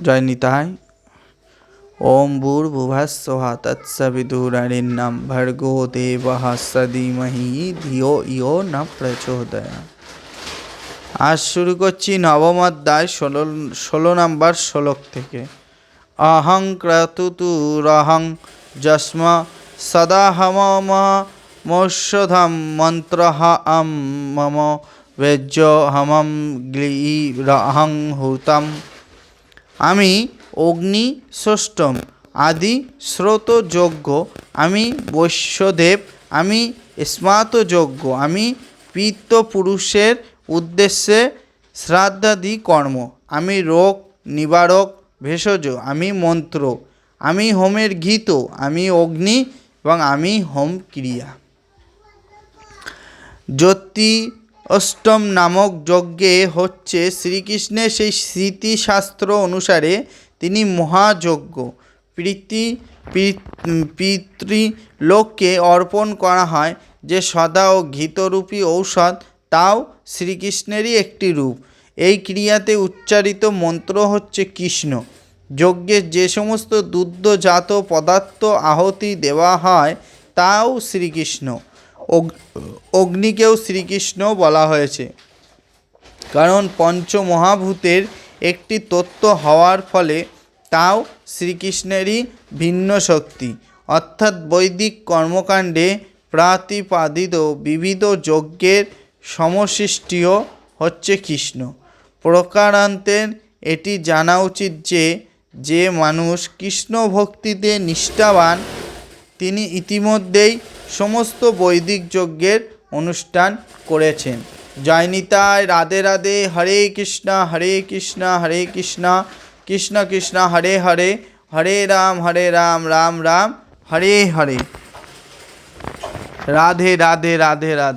জয় নিতাই। ওম ভূর্ভুবঃস্বঃ তৎসবিতুর্বরেণ্যং ভর্গো দেবস্য ধীমহি ধিয়ো ইয়ো ন প্রচোদয়াৎ। আজ শুরু করছি নবম অধ্যায় 16 নম্বর শ্লোক থেকে। অহং ক্রতুতুরহং যস্ম সদাহমমোষধম মন্ত্রঃ মম বেজ্যোহমং গ্লীরহং হুতম। আমি অগ্নি ষষ্ঠম আদি স্রোত যজ্ঞ, আমি বৈশ্যদেব, আমি স্মার্তযজ্ঞ, আমি পিতৃপুরুষের উদ্দেশ্যে শ্রাদ্ধাদি কর্ম, আমি রোগ নিবারক ভেষজ, আমি মন্ত্র, আমি হোমের ঘৃত, আমি অগ্নি এবং আমি হোম ক্রিয়া। জ্যোতিষ্ঠম নামক যজ্ঞে হচ্ছে শ্রীকৃষ্ণের সেই স্মৃতিশাস্ত্র অনুসারে তিনি মহাযজ্ঞ পিতৃলোককে অর্পণ করা হয়। যে সদা ও ঘৃতরূপী ঔষধ, তাও শ্রীকৃষ্ণেরই একটি রূপ। এই ক্রিয়াতে উচ্চারিত মন্ত্র হচ্ছে কৃষ্ণ। যজ্ঞে যে সমস্ত দুগ্ধজাত পদার্থ আহুতি দেওয়া হয় তাও শ্রীকৃষ্ণ। অগ্নিকেও শ্রীকৃষ্ণ বলা হয়েছে, কারণ পঞ্চমহাভূতের একটি তত্ত্ব হওয়ার ফলে তাও শ্রীকৃষ্ণেরই ভিন্ন শক্তি। অর্থাৎ বৈদিক কর্মকাণ্ডে প্রতিপাদিত বিবিধ যজ্ঞের সমষ্টিও হচ্ছে কৃষ্ণ। প্রকারান্তে এটি জানা উচিত যে যে মানুষ কৃষ্ণ ভক্তিতে নিষ্ঠাবান, তিনি ইতিমধ্যেই সমস্ত বৈদিক যজ্ঞের অনুষ্ঠান করেছেন। জয় নিতাই। রাধে রাধে। হরে কৃষ্ণ হরে কৃষ্ণ কৃষ্ণ কৃষ্ণ হরে হরে, হরে রাম রাম রাম হরে হরে। রাধে রাধে রাধে রাধে।